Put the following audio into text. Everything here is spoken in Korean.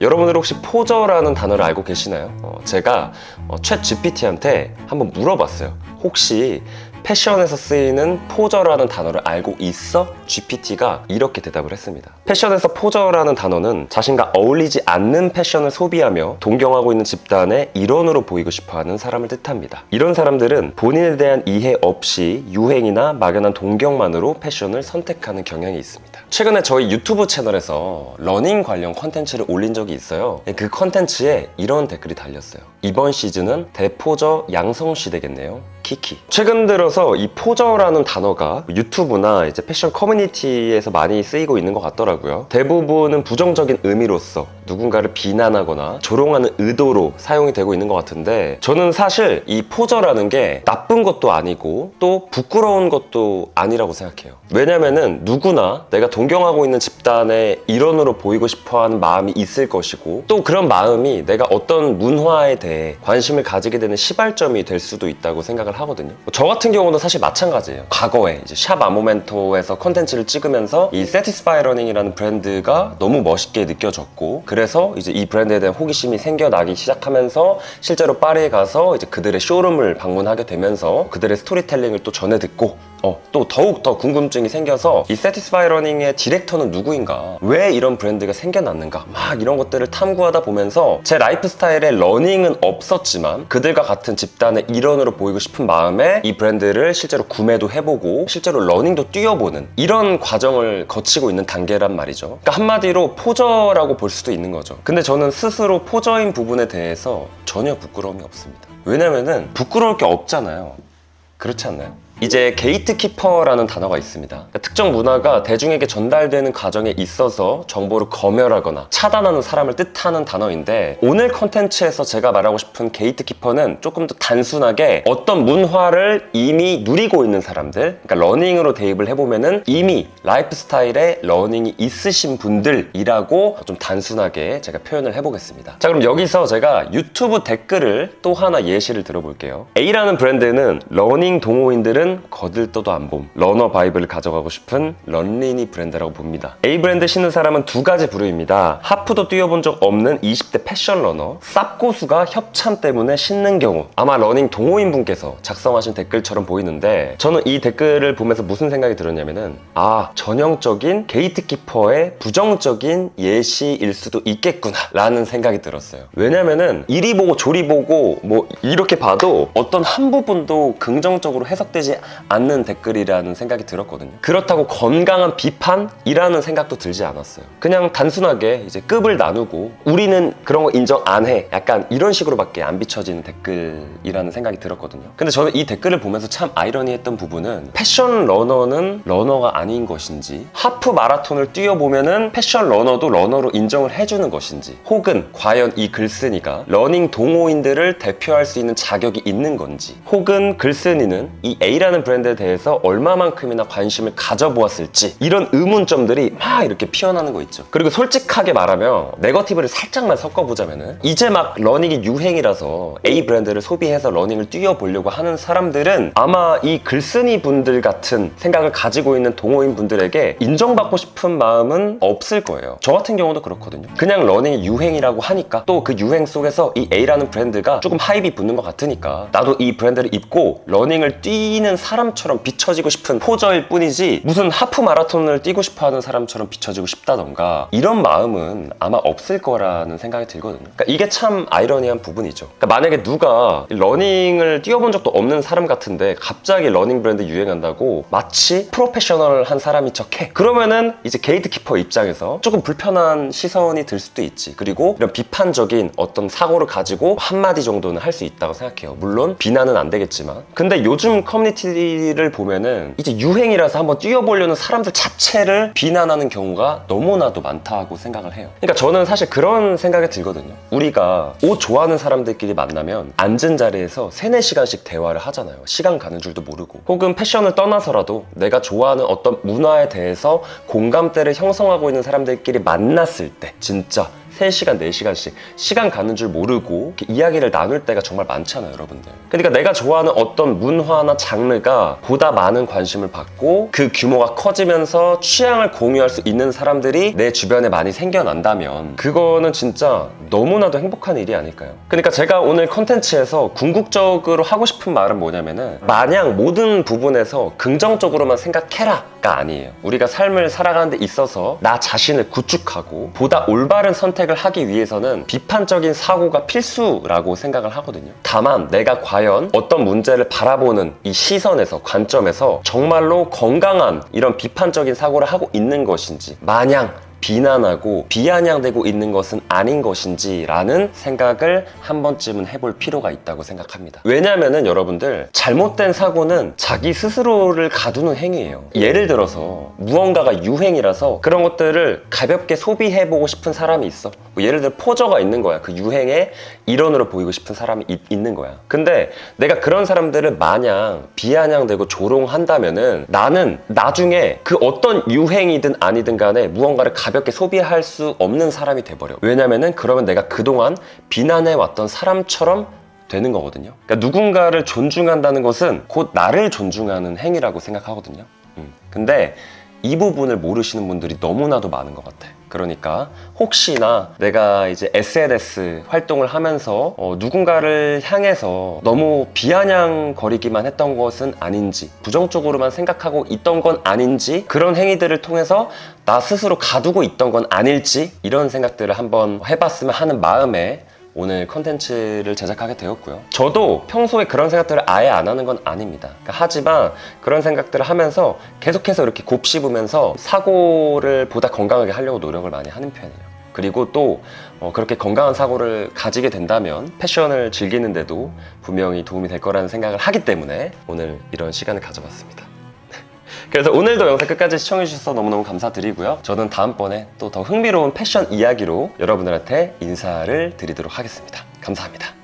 여러분들 혹시 포저라는 단어를 알고 계시나요? 제가 챗 GPT한테 한번 물어봤어요. 혹시 패션에서 쓰이는 포저라는 단어를 알고 있어? GPT가 이렇게 대답을 했습니다. 패션에서 포저라는 단어는 자신과 어울리지 않는 패션을 소비하며 동경하고 있는 집단의 일원으로 보이고 싶어하는 사람을 뜻합니다. 이런 사람들은 본인에 대한 이해 없이 유행이나 막연한 동경만으로 패션을 선택하는 경향이 있습니다. 최근에 저희 유튜브 채널에서 러닝 관련 컨텐츠를 올린 적이 있어요. 그 컨텐츠에 이런 댓글이 달렸어요. 이번 시즌은 대포저 양성시대겠네요. 키키. 최근 들어서 이 포저라는 단어가 유튜브나 이제 패션 커뮤니티에서 많이 쓰이고 있는 것 같더라고요. 대부분은 부정적인 의미로서 누군가를 비난하거나 조롱하는 의도로 사용이 되고 있는 것 같은데, 저는 사실 이 포저라는 게 나쁜 것도 아니고 또 부끄러운 것도 아니라고 생각해요. 왜냐면은 누구나 내가 동경하고 있는 집단의 일원으로 보이고 싶어하는 마음이 있을 것이고, 또 그런 마음이 내가 어떤 문화에 대해 관심을 가지게 되는 시발점이 될 수도 있다고 생각을 하거든요. 저 같은 경우는 사실 마찬가지예요. 과거에 이제 샵 아모멘토에서 컨텐츠를 찍으면서 이 세티스파이 러닝이라는 브랜드가 너무 멋있게 느껴졌고, 그래서 이제 이 브랜드에 대한 호기심이 생겨나기 시작하면서 실제로 파리에 가서 이제 그들의 쇼룸을 방문하게 되면서 그들의 스토리텔링을 또 전해 듣고 또 더욱 더 궁금증이 생겨서 이 세티스파이 러닝의 디렉터는 누구인가, 왜 이런 브랜드가 생겨났는가, 막 이런 것들을 탐구하다 보면서 제 라이프 스타일에 러닝은 없었지만 그들과 같은 집단의 일원으로 보이고 싶은 마음에 이 브랜드를 실제로 구매도 해보고 실제로 러닝도 뛰어보는 이런 과정을 거치고 있는 단계란 말이죠. 그러니까 한마디로 포저라고 볼 수도 있는 거죠. 근데 저는 스스로 포저인 부분에 대해서 전혀 부끄러움이 없습니다. 왜냐면은 부끄러울 게 없잖아요. 그렇지 않나요? 이제 게이트키퍼라는 단어가 있습니다. 그러니까 특정 문화가 대중에게 전달되는 과정에 있어서 정보를 검열하거나 차단하는 사람을 뜻하는 단어인데, 오늘 컨텐츠에서 제가 말하고 싶은 게이트키퍼는 조금 더 단순하게 어떤 문화를 이미 누리고 있는 사람들, 그러니까 러닝으로 대입을 해보면은 이미 라이프 스타일에 러닝이 있으신 분들이라고 좀 단순하게 제가 표현을 해보겠습니다. 자, 그럼 여기서 제가 유튜브 댓글을 또 하나 예시를 들어볼게요. A라는 브랜드는 러닝 동호인들은 거들떠도 안 봄, 러너 바이브를 가져가고 싶은 런리니 브랜드라고 봅니다. A 브랜드 신는 사람은 두 가지 부류입니다. 하프도 뛰어본 적 없는 20대 패션 러너, 쌉고수가 협찬 때문에 신는 경우. 아마 러닝 동호인 분께서 작성하신 댓글처럼 보이는데, 저는 이 댓글을 보면서 무슨 생각이 들었냐면은, 전형적인 게이트키퍼의 부정적인 예시일 수도 있겠구나 라는 생각이 들었어요. 왜냐면은 이리 보고 저리 보고 뭐 이렇게 봐도 어떤 한 부분도 긍정적으로 해석되지 않는 댓글이라는 생각이 들었거든요. 그렇다고 건강한 비판이라는 생각도 들지 않았어요. 그냥 단순하게 이제 급을 나누고 우리는 그런 거 인정 안 해, 약간 이런 식으로밖에 안 비춰지는 댓글이라는 생각이 들었거든요. 근데 저는 이 댓글을 보면서 참 아이러니했던 부분은, 패션 러너는 러너가 아닌 것인지, 하프 마라톤을 뛰어보면은 패션 러너도 러너로 인정을 해주는 것인지, 혹은 과연 이 글쓴이가 러닝 동호인들을 대표할 수 있는 자격이 있는 건지, 혹은 글쓴이는 이 A라는 브랜드에 대해서 얼마만큼이나 관심을 가져보았을지, 이런 의문점들이 막 이렇게 피어나는 거 있죠. 그리고 솔직하게 말하면 네거티브를 살짝만 섞어보자면은, 이제 막 러닝이 유행이라서 A 브랜드를 소비해서 러닝을 뛰어보려고 하는 사람들은 아마 이 글쓴이 분들 같은 생각을 가지고 있는 동호인 분들에게 인정받고 싶은 마음은 없을 거예요. 저 같은 경우도 그렇거든요. 그냥 러닝이 유행이라고 하니까, 또 그 유행 속에서 이 A라는 브랜드가 조금 하이브 붙는 것 같으니까 나도 이 브랜드를 입고 러닝을 뛰는 사람처럼 비춰지고 싶은 포저일 뿐이지, 무슨 하프 마라톤을 뛰고 싶어하는 사람처럼 비춰지고 싶다던가 이런 마음은 아마 없을 거라는 생각이 들거든요. 그러니까 이게 참 아이러니한 부분이죠. 그러니까 만약에 누가 러닝을 뛰어본 적도 없는 사람 같은데 갑자기 러닝 브랜드 유행한다고 마치 프로페셔널한 사람인 척해, 그러면은 이제 게이트키퍼 입장에서 조금 불편한 시선이 들 수도 있지. 그리고 이런 비판적인 어떤 사고를 가지고 한마디 정도는 할 수 있다고 생각해요. 물론 비난은 안 되겠지만. 근데 요즘 커뮤니티를 보면은 이제 유행이라서 한번 뛰어보려는 사람들 자체를 비난하는 경우가 너무나도 많다고 생각을 해요. 그러니까 저는 사실 그런 생각이 들거든요. 우리가 옷 좋아하는 사람들끼리 만나면 앉은 자리에서 3-4시간씩 대화를 하잖아요. 시간 가는 줄도 모르고. 혹은 패션을 떠나서라도 내가 좋아하는 어떤 문화에 대해서 공감대를 형성하고 있는 사람들끼리 만났을 때 진짜 3시간, 4시간씩 시간 가는 줄 모르고 이렇게 이야기를 나눌 때가 정말 많잖아요, 여러분들. 그러니까 내가 좋아하는 어떤 문화나 장르가 보다 많은 관심을 받고 그 규모가 커지면서 취향을 공유할 수 있는 사람들이 내 주변에 많이 생겨난다면 그거는 진짜 너무나도 행복한 일이 아닐까요? 그러니까 제가 오늘 컨텐츠에서 궁극적으로 하고 싶은 말은 뭐냐면은 마냥 모든 부분에서 긍정적으로만 생각해라가 아니에요. 우리가 삶을 살아가는 데 있어서 나 자신을 구축하고 보다 올바른 선택을 하기 위해서는 비판적인 사고가 필수라고 생각을 하거든요. 다만 내가 과연 어떤 문제를 바라보는 이 시선에서, 관점에서 정말로 건강한 이런 비판적인 사고를 하고 있는 것인지, 마냥 비난하고 비아냥대고 있는 것은 아닌 것인지 라는 생각을 한 번쯤은 해볼 필요가 있다고 생각합니다. 왜냐면은 여러분들, 잘못된 사고는 자기 스스로를 가두는 행위예요. 예를 들어서 무언가가 유행이라서 그런 것들을 가볍게 소비해보고 싶은 사람이 있어. 뭐 예를 들어 포저가 있는 거야. 그 유행의 일원으로 보이고 싶은 사람이 있는 거야. 근데 내가 그런 사람들을 마냥 비아냥대고 조롱한다면은 나는 나중에 그 어떤 유행이든 아니든 간에 무언가를 가볍게 소비할 수 없는 사람이 돼버려. 왜냐면은 그러면 내가 그동안 비난해왔던 사람처럼 되는 거거든요. 그러니까 누군가를 존중한다는 것은 곧 나를 존중하는 행위라고 생각하거든요. 근데 이 부분을 모르시는 분들이 너무나도 많은 것 같아. 그러니까 혹시나 내가 이제 SNS 활동을 하면서 누군가를 향해서 너무 비아냥거리기만 했던 것은 아닌지, 부정적으로만 생각하고 있던 건 아닌지, 그런 행위들을 통해서 나 스스로 가두고 있던 건 아닐지, 이런 생각들을 한번 해봤으면 하는 마음에 오늘 컨텐츠를 제작하게 되었고요. 저도 평소에 그런 생각들을 아예 안 하는 건 아닙니다. 그러니까 하지만 그런 생각들을 하면서 계속해서 이렇게 곱씹으면서 사고를 보다 건강하게 하려고 노력을 많이 하는 편이에요. 그리고 또 그렇게 건강한 사고를 가지게 된다면 패션을 즐기는데도 분명히 도움이 될 거라는 생각을 하기 때문에 오늘 이런 시간을 가져봤습니다. 그래서 오늘도 영상 끝까지 시청해주셔서 너무너무 감사드리고요. 저는 다음번에 또 더 흥미로운 패션 이야기로 여러분들한테 인사를 드리도록 하겠습니다. 감사합니다.